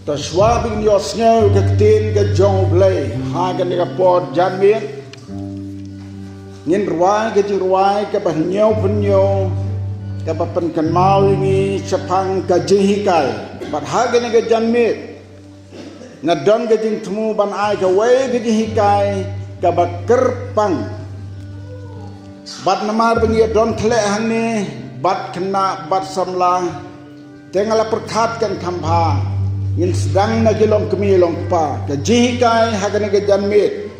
ta swabing yosnyo ke tin ke jong blai ha ke ni kapot janmit ngin ruai ke ruai ke banyo punyo ke papan kan mau ini sepang ke jihikai bat ha ke ni ke janmit ngadon ke jing temu ban ai ke wei ke jihikai ke bakerpang bat namar bengi don thle hane bat kena bat samla tengala perkhatkan khampa in sedang na gilong kemilong pa ke jihikai hagane ke janmit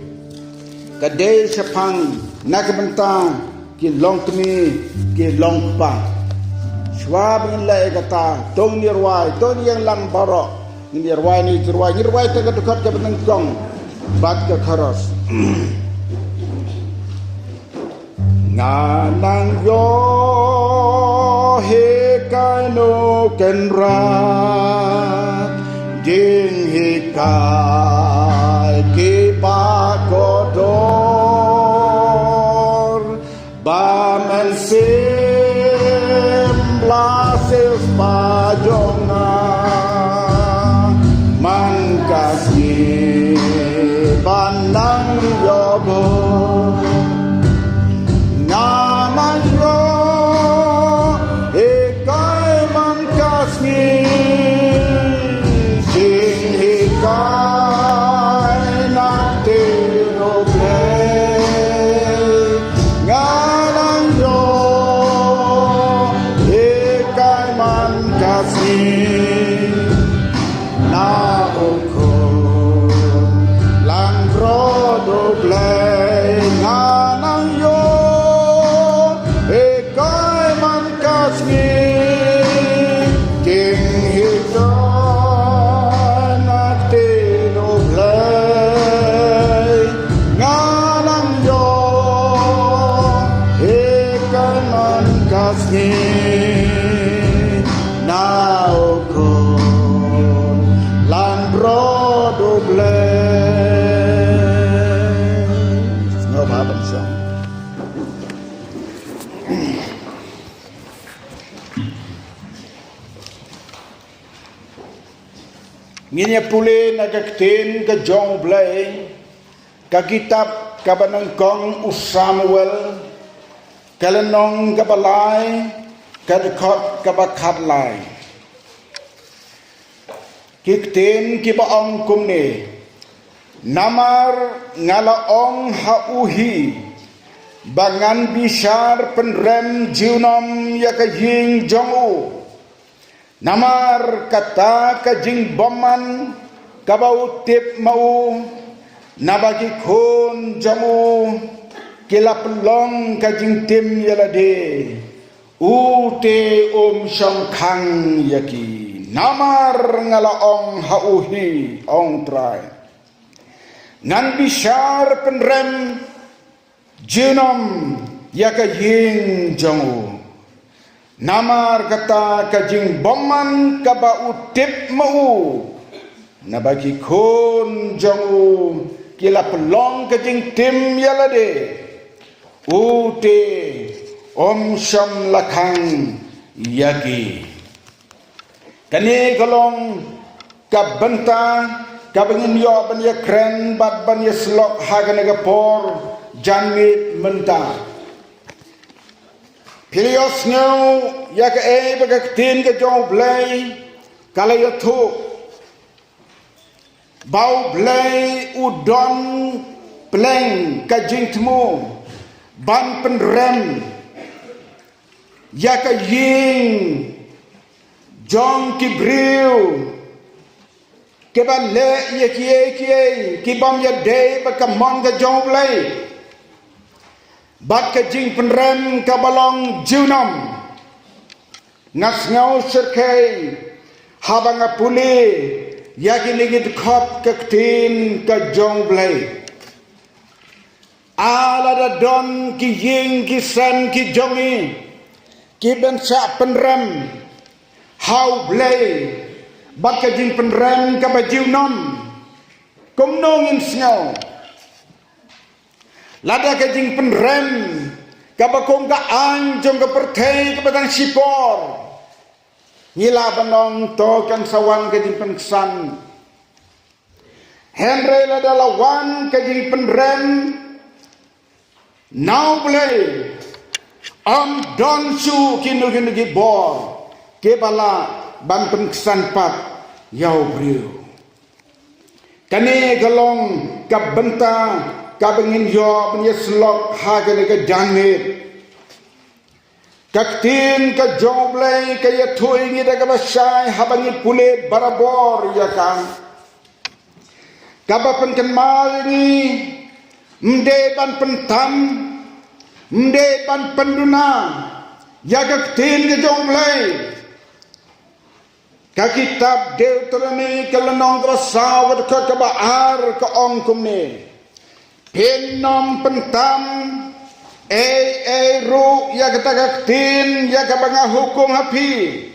ke de sepang na ke benta ki long kemi ki long pa swab in la kata tong nirwai tong yang lang barok nirwai ni nirwai te ke dekat ke benengkong bat ke kharos nganang yo he kai no ken ra ding he kai ki ba ko dor ba men sim la sil pa jonga man kasi banang yo bo Nginya pule nagaktin ka jong blay ka kitab ka banangkong Samuel kalanong ka balay ka dekot ka bakadlay kiktin ki baong kumni namar ngalaong hauhi bangan bisar penrem jiunom ya ka ying jongu namar kata kajing boman kabau tip mau nabagi khon jamu kilap long kajing tim yalade ute shong khang yaki namar ngalaong hauhi ong trai ngan bisar penrem jinom yakaying jongu namar kata kajing boman kaba utip mau nabagi khon jongu kila pelong kajing tim yalade ute sham lakhang yagi kani kalong kabenta kabengin yo ban ya kren bat ban ya slok hagane gapor janmit menta Pilios ngau ya ke bagaktin ke jong blay kala ya thu bau blay udon pleng kajing temu ban penrem ya ke ying jong kibriu ke ban le ya kie ki bam ya de bakamon ke jong blay bat kajing penrem kabalong jiunam ngas ngau serkai habang apuli yakin ligit khop kaktin ka jong blay ala da don ki ying ki san ki jongi ki bensa penrem hau blay bat kajing penrem ka bajiunam kumnongin ngau lada kajing penrem kabakong ka anjong ka pertay ka batang sipor ngila banong to kan sawan ke jing pensan Henry la dalawan ke jing penren now play don su kinu bor ke bala ban pensan pat yau brio kane galong kabenta kabengin yo penyeslok hagane ke janit kaktin ka joblay kaya tuing ida ka basyay habangit puli barabor ya kan kabapan kan malingi mde ban pentam mde ban penduna ya kaktin ka joblay ka kitab Deuteronomy kalanong ka basawad ka kabaar ka ongkum ni pinom pentam ru ya katakaktin ya kabanga hukum hapi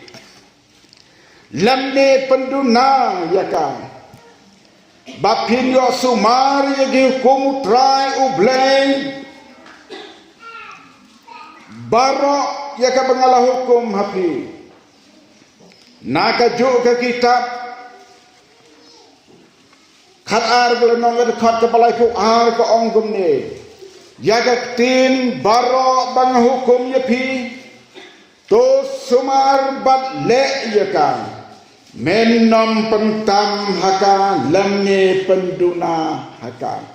lamne penduna ya ka bapin yo sumar ya gi hukum trai ublay baro ya kabanga hukum hapi nakajuk ke kitab khat ar gelenong ke khat kepalai ku ar ke ongkum ni Yagaktin baro bang hukum yapi to sumar bat le yaka menom pentam haka lamne penduna haka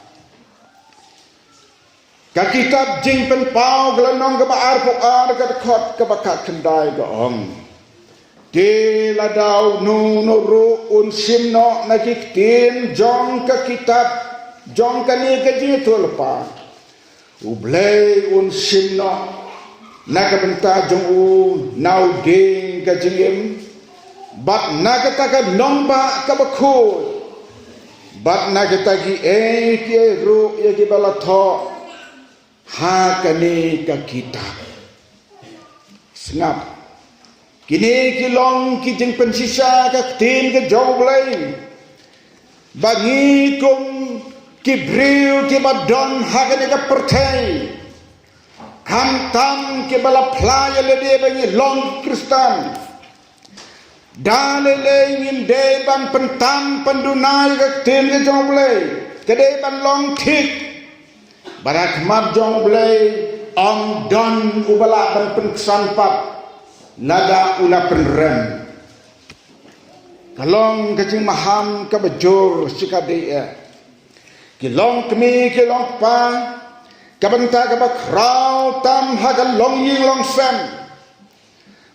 ka kitab jing pen pau glanong ka baar pu ar ka khot ka bakat kendai ka ong de ladau nu no ru un sim no nakiktin jong ka kitab jong ka ni ka ji tulpa ublay un simno nakabenta jong u nau ding ka jingim bat nakata ka nomba ka bakut bat nakata ki ki ru ya ki balatho ha kani ka kitab snap kini kilong ki jing pensisa ka tin ka joblay bagi kum kibriu ki badon hagane ka pertai kantam ki bala playa le de bangi long kristan dale le ngin de ban pentam pendunai ka tin ka jongle ke de ban long tik barak mat jongle ong don ubala ban pensan pat nada ula penrem kalong kacing maham ka bejur sikade kilong kemi kilong pa kabanta ka bakrau tam hagal long ying long sem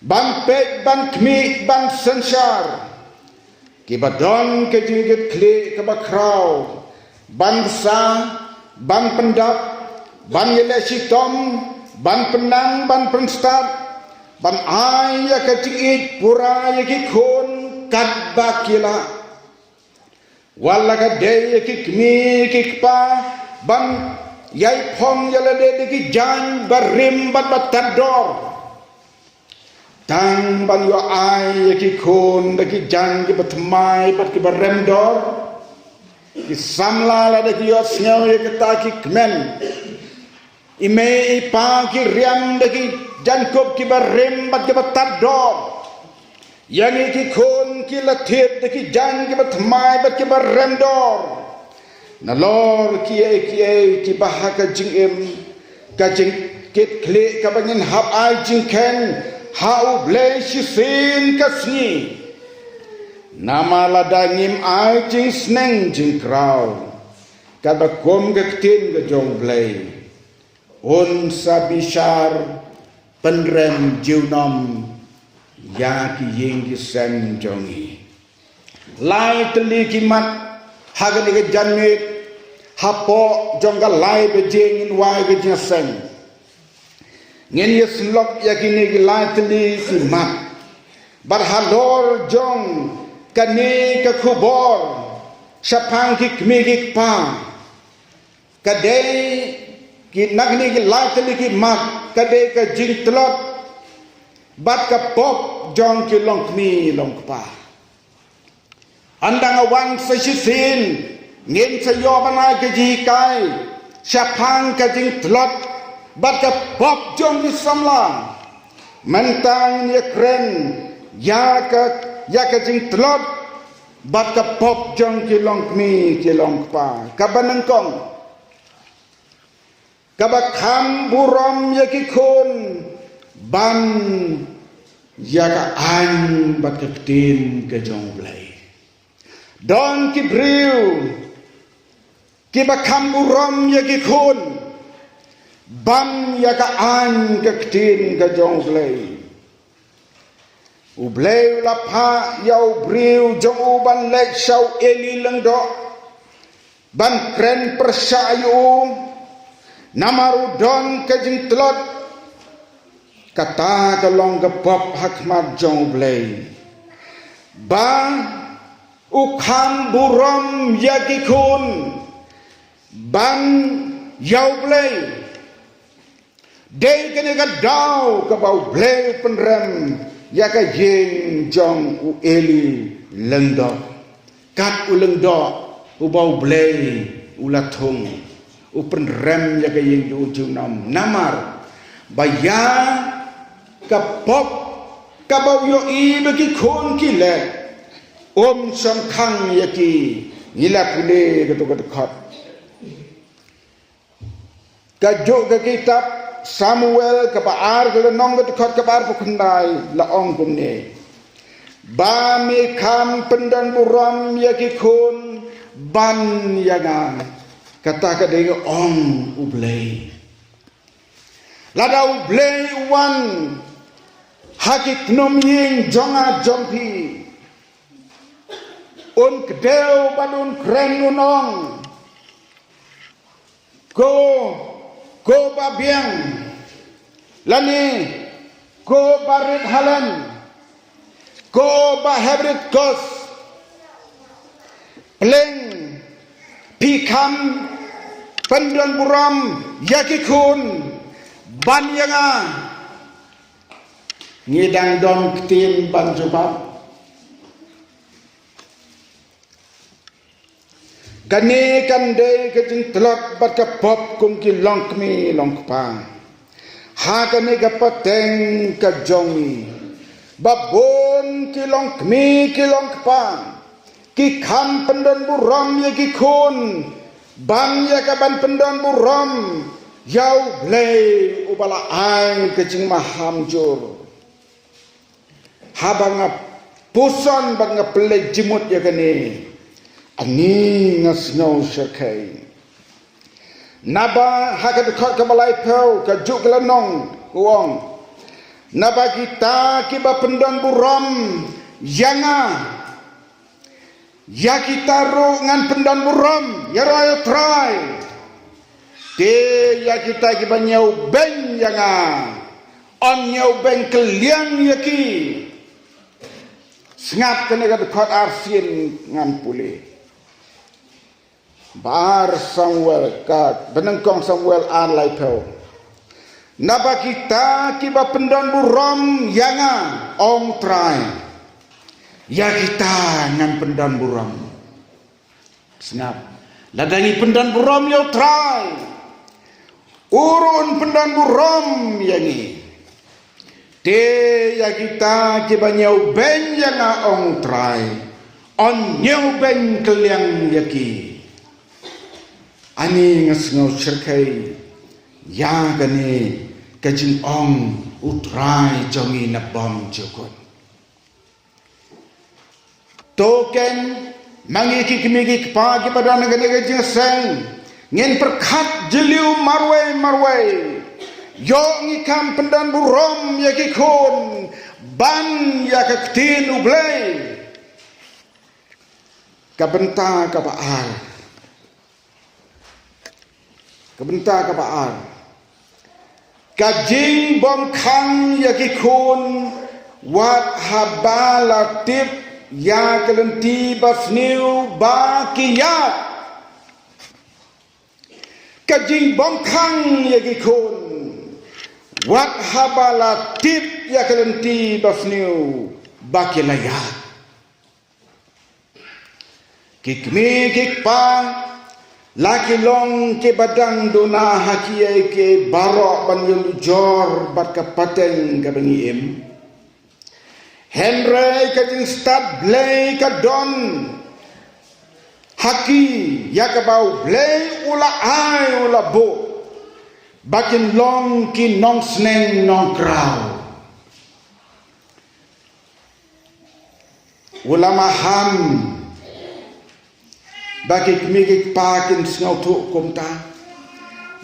ban pek ban kemi ban sensar kibadon ke jingit kli ka bakrau ban sa ban pendap ban yele sitom ban penang ban penstat ban ay ya ka jingit pura ya ki khon kat bakila wala ka de ki kmi ki pa ban yai phong yala de ki jan barim bat batador tang ban yo ai ki khon de ki jan ki batmai bat ki barem dor ki samla la de ki yo snyo ye ki ta ki kmen ime pa ki riam de ki jan kop ki barem bat ki batador yang ki khon ki lathit de ki jan ki batmai bat ki barem dor na lor ki bahaka jingim ka jing kit kle ka bangin hab ai jing ken hau ble shi sin ka sni nama ladangim ai jing sneng jing krau ka ba kom ka tin ka jong ble un sabishar penrem jiunom ya ki ying ki sen jongi lai tli ki mat hagan ke janmit hapo jongga lai be jing in wai ke jasen ngin yes lok yakini ki lai tli ki mat bar halor jong kani ka khubor sapang ki kmi ki pa kadai ki nagni ki lai tli ki mat kadai ka jing tlot bat ka pop jong ki long kmi long pa andang awan sa sisin ngin sa yo bana ke ji kai sapang ka jing tlot bat ka pop jong ki samla mentang ye kren ya ka jing telot bat ka pop jong ki long mi ki long pa ka banengkong ka ba kham burom ya ki khon ban ya ka an bat ka tin ka jong blai don ki briu ki ba kham burom ya ki khon ban ya ka an ka tin ka jong blai u bleu la pha yau briu jong u ban lek sau eli leng do ban kren persayu namaru don ke jing telot kata kalong ke pop hakmat jong blei ba u kham burom yaki kun ban yau blei dei kene ka dau ka bau bleu penrem ya ka yeng jong u eli lengdo kat u lengdo u bau blei u latung u penrem ya ka yeng u junam namar baya ka pop ka bau yo i bagi khon ki le som khang ya ki ngila pule ka to ka khat ka jo ka kitab Samuel kebaar ke nong ke dekat kebaar pukundai laong kumne ba mi kham pendan buram ya ki khon ban yanga kata ka dei ong ublei lada ublei wan hakik nom ying jonga jongpi un kedeu badun kren nong ko ba biang lani ko barit halan ko ba hebrit kos pleng pikam pendan buram yakikun ban yanga ngidang dong ketin ban jubab kani kan de ke jing telot bat ka pop kum ki long kmi long pang ha kani ka pateng ka jongi babon ki long kmi ki long pang ki kham pendan buram ye ki khun ban ya ka ban pendan buram yau blei ubala ai ke jing maham jur ha banga puson banga plek jimut ya kani ani ngas ngau serkai naba hakat khot ka balai peu ka juk la nong uong naba kita ki ba pendan buram yanga ya kita ro ngan pendan buram ya ro try te ya kita ki ba nyau ben yanga on nyau ben keliang yaki ngap kene ka khot arsin ngan pule bar Samuel kat benengkong Samuel an lai peu naba kita kiba pendan buram yanga ong try ya kita ngan pendan buram snap ladangi pendan buram yo try urun pendan buram yangi te ya kita kiba nyau ben yanga ong try on nyau ben keliang yaki ani ngas ngau serkai ya gani kajing ong utrai jongi na bom jokon token mangi ki kimigi pa ki padana gani kajing seng ngin perkhat jeliu marwai yo ngikam pendan burom ya ki khon ban ya ka ktin ublei ka benta ka baal kebenta ka baal kajing bom khang ya ki khun wat habala tip ya kelenti basniu ba kiyat kajing bom khang ya ki khun wat habala tip ya kelenti basniu ba kilayat kikmi kikpa laki long ke badang dona hakiai ke barok ban yelu jor bat ka pateng ka bengi Henry ka jing start blay ka don haki ya ka bau blay ula ai ula bo bakin long ki nong sneng nong krau ula maham bagi kemigik pakin sengau tu kumta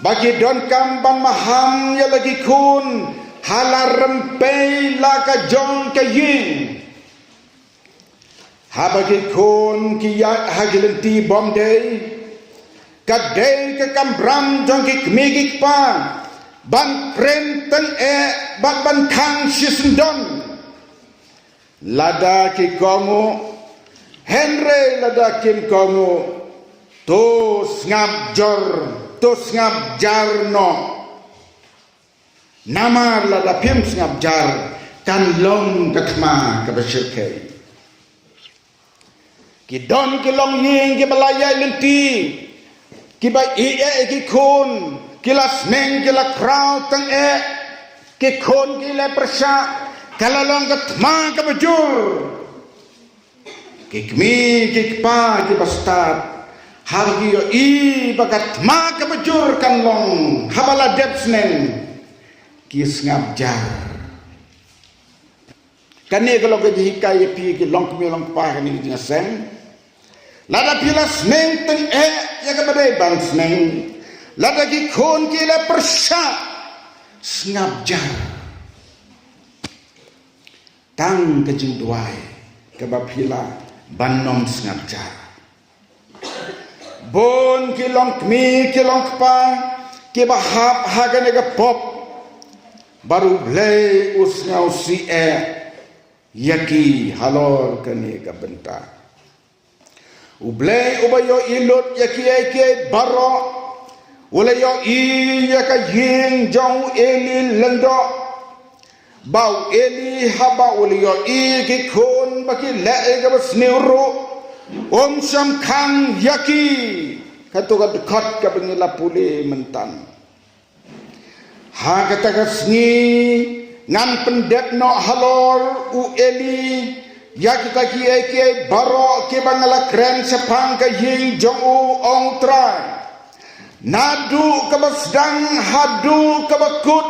bagi don kamban maham ya lagi kun hala rempei la ka jong ka yin ha bagi kun ki ya hagilenti bom day ka day ka kambram jong ki kemigik pa ban prenten ban kang sisendon lada ki kongo Henry lada kim kongo to ngap jor to ngap jarno namar lada pim ngap jar kan long kakma ka besyirkai ki don ki long ying ki balaya lenti ki ba ki kun ki las neng ki la krau tang ki kun ki le persya kala long kakma ka bejur kikmi kikpa ki bastad hargi yo i bagat ma ka bejur kan long habala depsnen ki ngap jar kane kalau ke hikai pi ki long kmi long pa ni di sen lada pilas neng teng ya ka badai bang sneng lada ki khon ki le persya ngap jar tang ke jing duai ke bapila banom ngap jar bon ki long kmi ki long pa ki bahap hagane ga pop baru blay usngau si yaki halor kane ga benta ublay ubayo ilot yaki eke baro ulayo i yaka yin jong eli lendo bau eli haba ulayo i ki kon baki le ga basniru sham kang yaki katu ka dekat ka bengila puli mentan ha kata kasni ngan pendet no halor u eli yaki taki eke baro ke bangala kren sepang ka yin jong u ong trai nadu ka basdang hadu ka bakut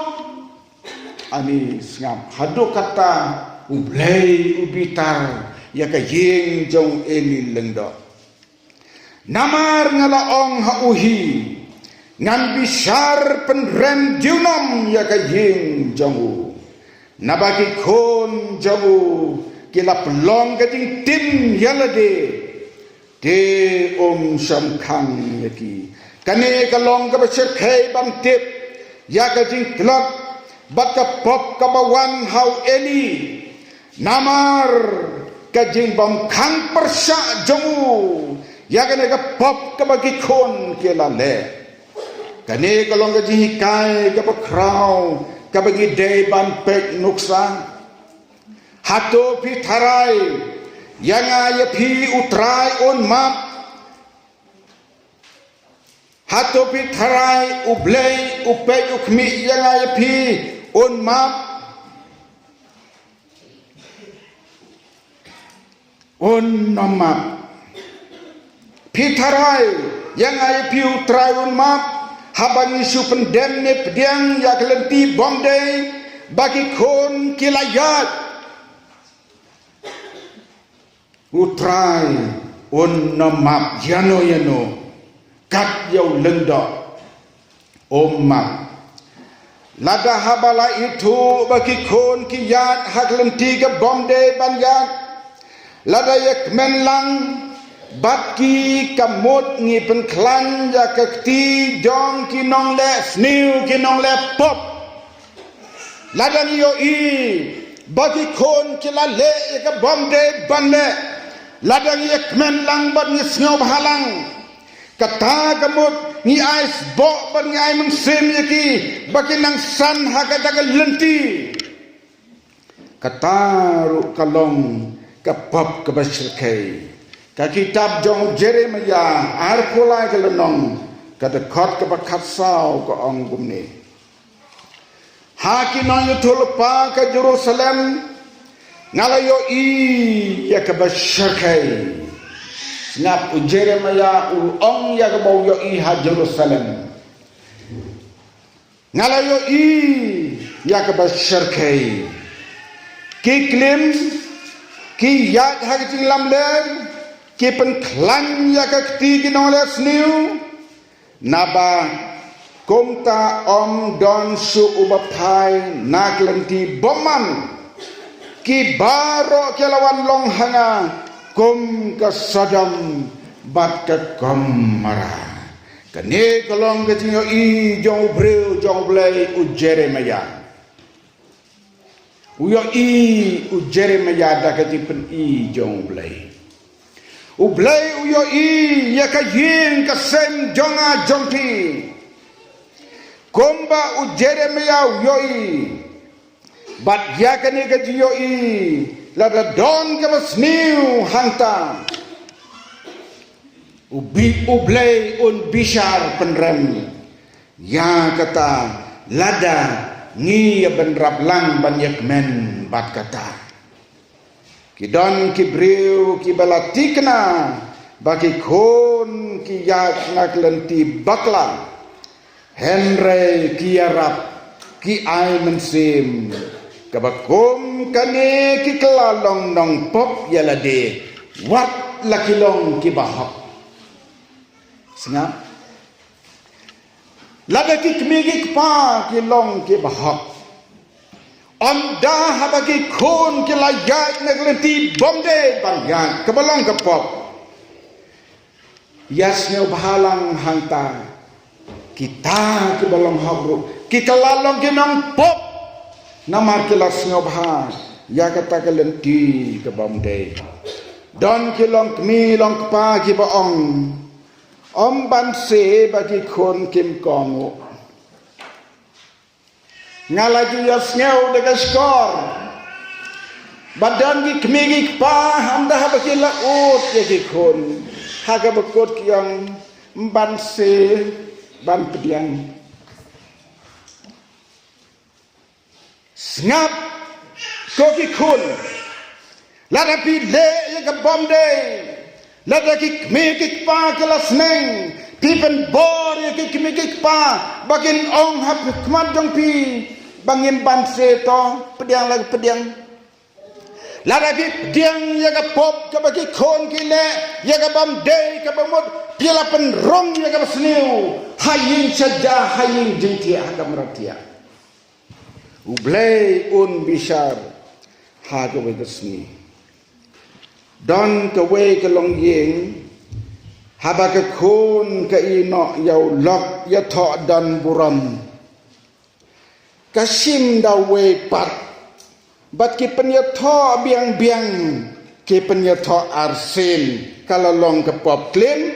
ani ngam hadu kata ublay ubitar ya ka ying jong eli lendo namar ngala ong hauhi ngan bisar penrem junom ya ka ying jong nabaki kon jong kila pelong ka ting tim yalade te sham khang yaki kane ka long ka basir khai bam tip ya ka ting klop baka pop ka bawan hau eli namar kajing bom khang persya jongu ya kane ka pop ka bagi kon kela le kane ka long ka ji kai ka bakrau ka bagi dei ban pek nuksa hato pi tharai yanga ya pi utrai on map hato pi tharai ublei upek ukmi yanga ya pi on map on nomap pitharai yang ai piu traun map habang isu pendem ne pediang ya kelenti bongdei bagi kon kilayat utrai on nomap yano kat yau lenda omap lada habala itu bagi kon kiyat haklenti ke bongdei banyak lada yak menlang batki kamut ngi penklan ya kakti jong kinong le sniu kinong le pop lada niyo i bagi kon kila le ka bomde banle lada yak menlang bat ngi sngo halang kata kamut ngi ais bo bat ngi ai mengsim yaki bagi nang san hakata ka lenti kata ru kalong kapap kabashirkai ka kitab jong Jeremia arkulai ke lenong ka dekat ke bakat sau ke onggum ni haki no yutul pa ke Jerusalem ngalayo I ya kabasharkai ngap u Jeremia u ong ya kabau yo I ha Jerusalem ngalayo I ya kabasharkai ki klim ki yak ha ki lam len ki pen klan ya ka ti ki nong le sniu naba komta om don su ubapai naklenti boman ki baro kelawan long hanga kum ka Sodom bat ka Gomora kane kolong ke tinyo I jong breu jong blai u Jeremia uyo I u Jeremia da ka tipen I jong blai u blai uyo I ya ka yin ka sem jonga jongpi komba u Jeremia uyo I bat yakane ka jiyo I lada don ka basniu hanta ublay un bishar penrem ya kata lada ngi benrap lang banyak men bat kata kidon kibriu kibalatikna bagi kon ki yak naklenti bakla Henry kiarap ki ai mensim kabakum kane ki kelalong nong pop yalade wat lakilong ki bahak sengap lada ki kmigi pa ki long ki bahak onda habagi kon ki layak naglenti bomde bangyan kabalong ka pop yasnya bahalang hanta kita ki balong habru ki kelalong ki nong pop namar kilas ngobha ya kata kelenti ke bomde don kilong kmi long pa ki baong om ban se bagi kon kim kongo ngalaju ya sneu de skor badan ki kmi ki pa hamda bagi la ut ya ki kon haga bekot yang ban se ban pediang ngap koki kun lada pi le ya ka bomde lada ki me ki pa kelas neng pipen bor ya ki me ki pa bagin ong hap kmat dong pi bangin ban se to pediang lag pediang lada pi pediang ya ka pop ka bagi kon ki le ya ka bomde ka bamut pila pen rong ya ka basniu hayin saja hayin jintia ka meratia ublay un bishar ha ka wegasni don ka we ka long yeng haba ka kun ka ino yaw lok ya tho dan buram kasim da we pat bat ki pen ya tho biang biang ki pen ya tho arsen kalalong ka pop klim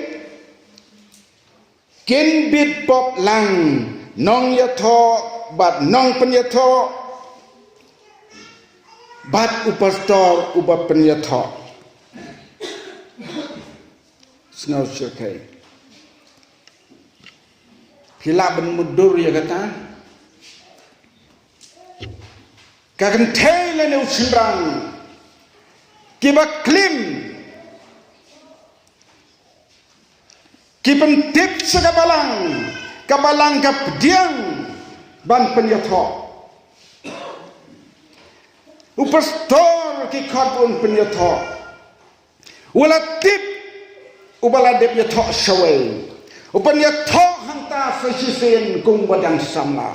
kin bit pop lang nong ya tho bat nong penyatho bat upastor uba penyatho snow cirkai pila ben mudur ya kata kagen tele ne usindang kiba klim kipen tip sagabalang kabalang kapdiang ban penyatho upastor ki khatun penyatho wala tip ubala dep yatho shawai upanyatho hanta fasisen kung badang samla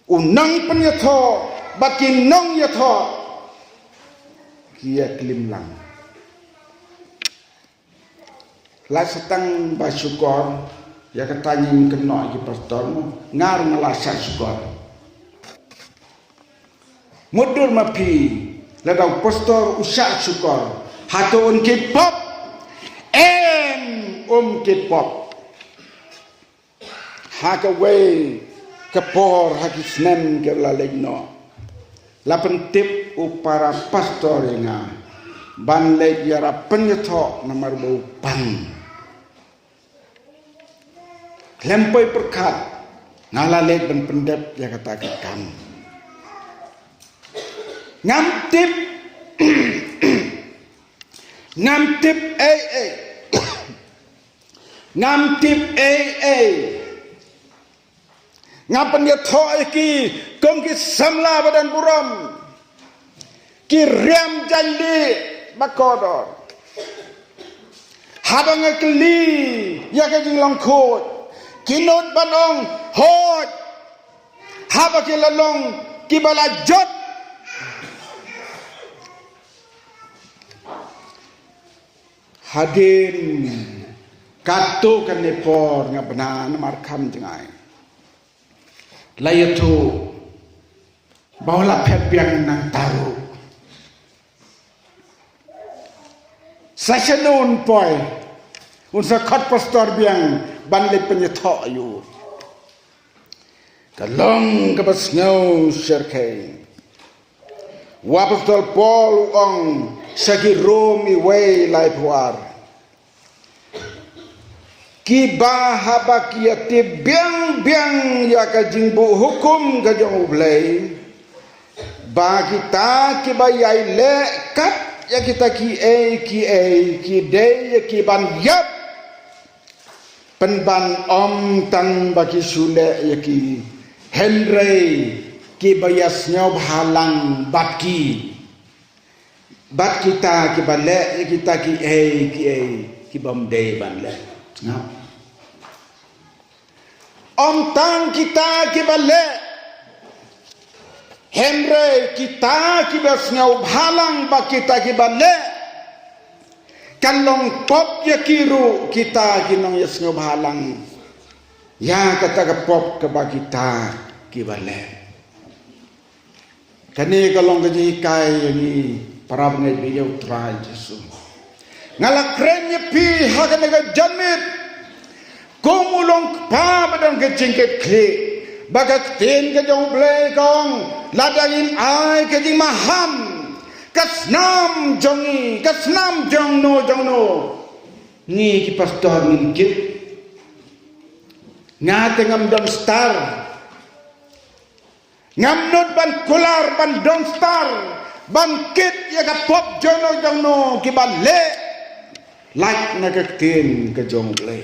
unang penyatho bakin nong yatho kia klimlang la setang basukor ya katanya kena ki pastor ngar ngelasa syukur mudur mapi ladang pastor usak syukur hatun ki pop ki pop haka we kapor haki snem ke lalegno la pentip upara pastor nga ban leg yara penyetho namar bau pang lempoi perkat ngalalek dan pendep ya katakan Ngam tip ngam tip ngapan ya thoi ki kong ki samla badan buram ki riam jali bakodor habang kli ya ka jing long khot kinot banong hot haba ki lalong ki bala jot hadirin kato kan nepor ngabna namar kham jangai layatu bawla phet biang nang taru sasanon poi unsa khat pastor biang ban le penyetho yu kalong ka basngau serkai wapostol Paul ong sagi Romi way lai puar ki bahaba ki ati biang ya ka jingbu hukum ka jong ublay ba kita ki bayai le kat ya kita ki de ya ki ban yap penban om tan bagi sule ya ki Henry ki bayasnya halang bat kita ki bale ya kita ki bom de ban le ngap om tan kita ki bale Henry kita ki bayasnya halang bat kita ki bale kalong pop ya kiru kita ki nong yasnya halang ya kata ke pop ke ba kita ki bale kani kalong gaji kai ni para ngai beliau trai Yesus ngala krenye pi haga naga jamit kumulong pa badang gejing ke kli bagak tin ke jong ble kong ladangin ai ke jing maham kasnam jong no ni ki pastor min kit ngate ngam dom star ngam not ban kular ban dom star bangkit ya ka pop jono ki ban le like na ka tin ka jong le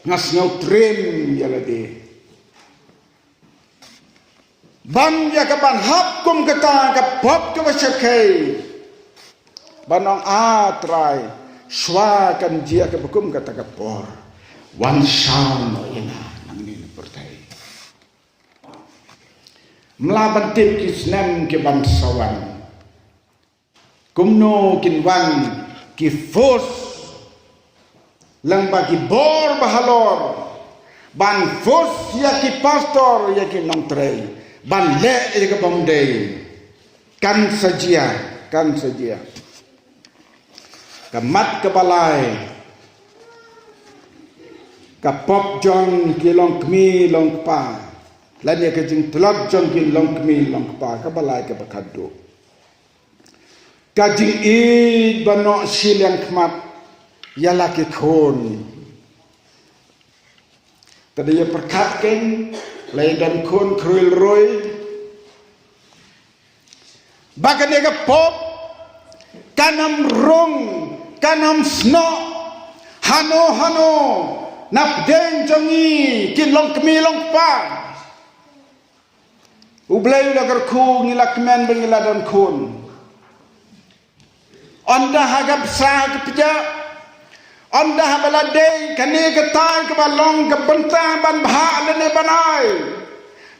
ngas ngau trim ya la de ban ya ka ban hap kum ka ta ka pop ka basakai banong a try shwa kan dia ka bukum ka ta ka por one sound ina nang ni pertai melaban tip kisnem ke bansawan kumno kinwan ki fos lang bagi bor bahalor ban fos ya ki pastor ya ki nong trei ban le ya ki bomdei kan sajia kamat kebalai kapop jong ki long kmi long pa lani ka jing telap jong ki long kmi long pa ka balai ka bakado ka jing I bano silang kmat yala ki khon tadi ya perkat ken lai dan khon kruil roy bakan ya ka pop kanam rong kanam sno hano napden jongi ki long kmi long pa ublay lagar ku ngilak men bengila don kun onda hagap sag pija onda habalade kani ketai ke balong ke benta ban bha lene banai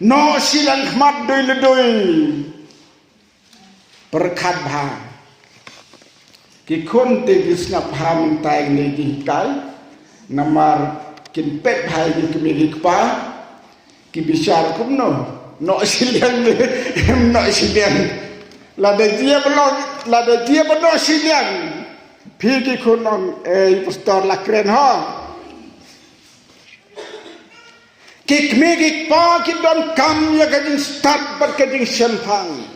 no silang khmat doi ledoi perkhat bha ki kun te gisna pham tai ni di kai namar kin pet bhai di kemi kpa ki bisyar kumno no siliang lada dia belum siliang pigi kunong pastor la kren ha kik migi pa ki don kam ya kading start bat kading sempang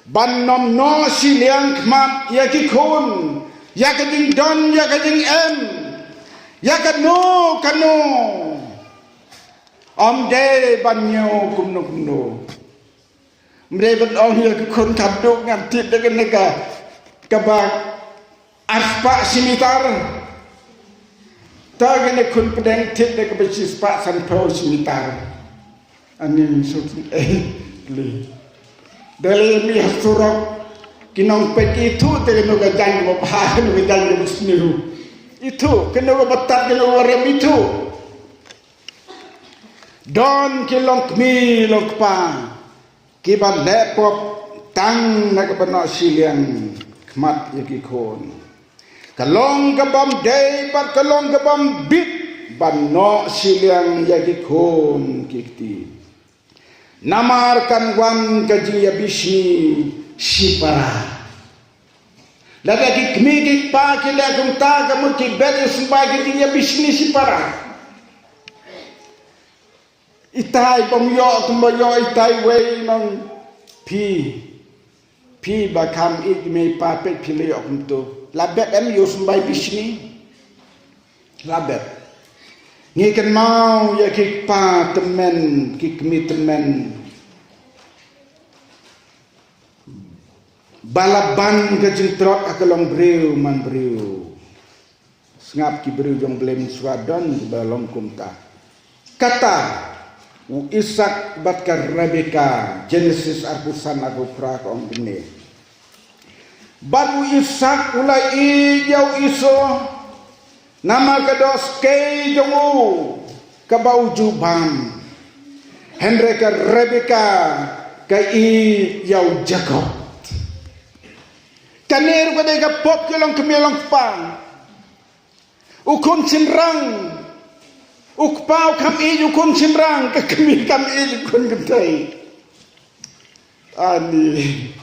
ban nom no siliang kmat ya ki kun ya kading don ya kading em ya kano om de banyo kumno mereka orang yang kon kaduk ngantit dengan nega kabang aspa simitar tagane kun pedang tit nega becis pak sanpau simitar anin sutun li dari mi hasurok kinong pek itu tegeno gajang mo pa no gajang mo sniru itu kena batat kena warem itu don kilong mi lok pa kibat lepop tang nakapano siliang kmat yakikon kalong kabam day pat kalong kabam bit banno siliang yakikon kikti namarkan wan kajiya bishni shipara lada kikmigik pa kila kumta kamu kibet sumpah kajiya bishni shipara itai pamyo tumbayo itai wei nang pi bakam igme papet pile okumto labet em yo sumpah bishni labet ngikan mau ya kik pa temen kikmi temen balaban ke jentrot akalong breu man breu ngap ki breu jong blem swadon balong kumta kata u Isak batkar Rebeka Genesis arpusan aku pra kong ini baru Isak ulai jauh iso nama kados kei jongu kabau jubam Henrika Rebeka kai jauh Jacob kanir pada kapok kelong kemelong pang ukun cinrang ukpau kam i ukun cinrang kekemi kam i ukun gentai ani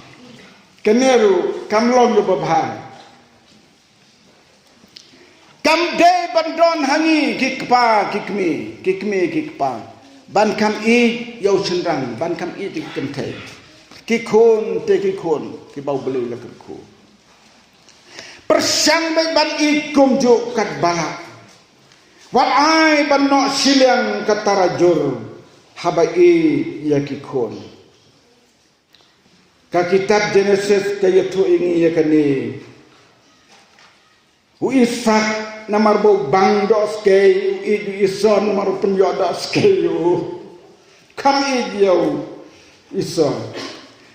kaniru kamlong yo babha kam de bandon hangi kikpa kikmi kikpa ban kam i yo cinrang ban kam i gentai kikon te kikon kibau beli la kikku persang ban ikum jo kat bala wat ai ban no siliang katarajur habai yakikon ka kitab Genesis kayatu ingi yakani u Isak namar bo bangdos kay i ison namar penyodas kayo kam idiau ison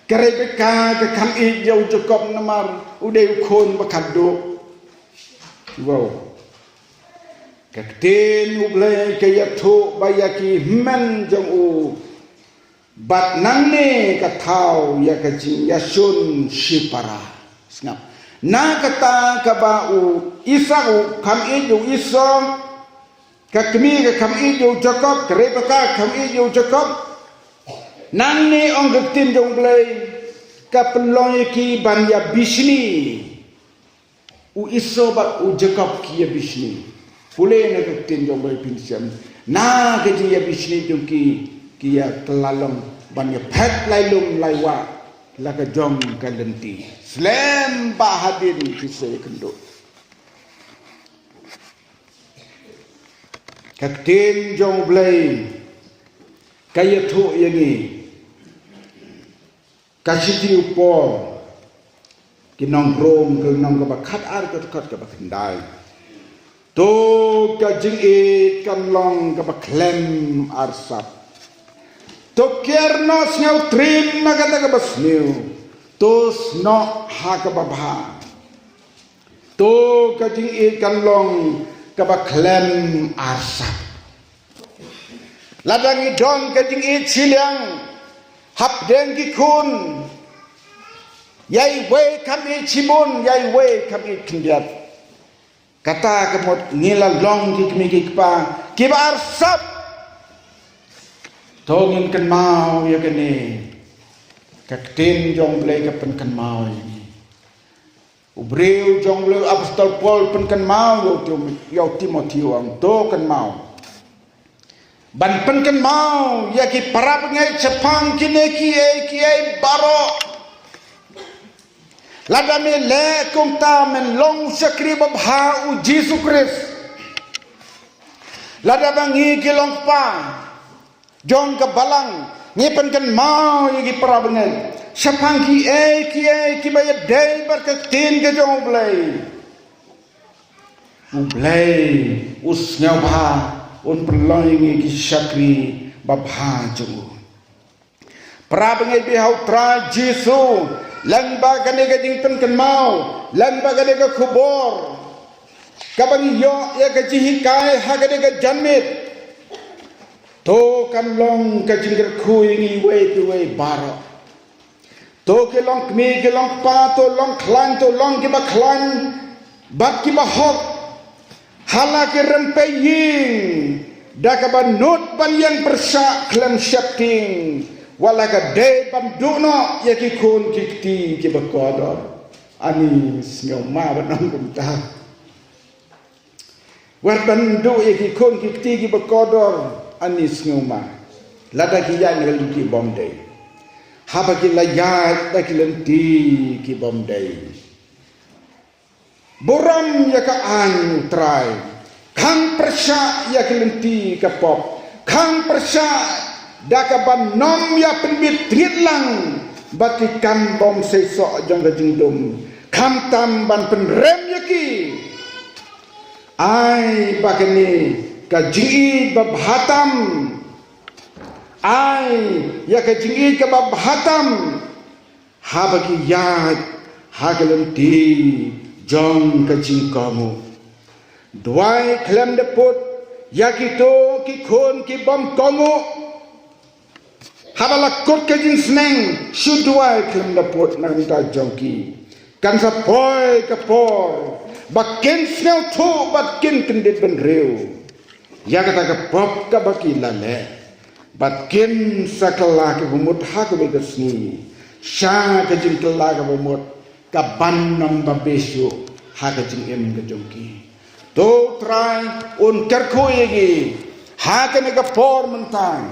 Rebeka ke kam idiau Jacob namar udah ukon bakado wow kakten ublay kayatu bayaki men jong u bat nangne katau ya kajing yasun shipara snap na kata kabau Isau kam idiau iso kakmi kam idiau Jacob Rebeka kam idiau Jacob nang ni ong gektin jong blay kapelong ki ban ya bishni u iso bat u Jacob ki ya bishni pule na gektin jong blay pinsiam na ke ya bishni jong ki ya telalong ban ya phet lai lum lai wa la ka jong ka lenti slem ba hadin ki se kendo gektin jong blay kaya tu yani kasih upo kinong rom kinong kabakat ar kabakat kabakendai to kajing it kanlong kabaklem arsap to kiernos ngau trim nagata kabasniu to sno hakababha to kajing it kanlong kabaklem arsap ladang idong kajing it siliang hap deng kikun yai we kami cimun yai we kami kendiat kata kemot ngila long kikmi kikpa kibar sap tongin kan mau ya kene kaktin jong blay kapan kan mau ini ubreu jong blay apostol Paul pen kan mau yo Timoteo ang to kan mau ban pen kan mau ya ki parap ngai Jepang kine kiai baro lada me le kumta men long sakri babha u Jesus Christ lada bangi kilong pa jong ka balang ngipan kan mau yagi parabangan sapang ki bayar day berketin ke jong blay usnya bah un perloing ki syakri babha jong parabangan bihau tra Jesu lan bagane ga jingpen kan mau lan bagane ga kubor kabang yo ya ga jihikai hagane ga janmit to kan long ka jingger khuingi we tu we baro to ke long kmi ke long pa to long klang to long ki ba klang bat ki ba hok hala ke rempe ying da ka ban nut ban yang persa klam syapting wala ka de ban duno ya ki kun ki ti ki ba kodor ani snyo ma ban nang kumta war ban du ya ki kun ki ti ki ba kodor ani snyo ma lada ki ya ngal ki bom day haba ki la ya da ki lenti ki bom day boram ya ka an try khang persya ya ki lenti ka pop khang persya daka ban nom ya penbit triatlang baki kam bom sesok jong ga jingdum kam tam ban penrem yaki ai bakani ka jingi babhatam ai ya ka jingi ka babhatam ha baki ya hagalenti jong ka jingkamu duai klam de put yaki to ki khon ki bom komu habala kot ke jin sneng shudwai klem da pot nang ta jongki kan sa poi ka por bakin snel to bakin kendit ben reu ya kata ka pop ka baki lale bakin sakala ke bumut ha ka begasni sha ka jin kala ka bumut ka ban nam ba besu ha ka jin em ka jongki to try un kerko yegi ha ka ne ka por mentang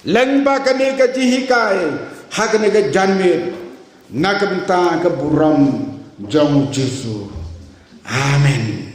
lengba kane ka jihikai hakane ka janmir nakabenta ka buram jong Jesu amen.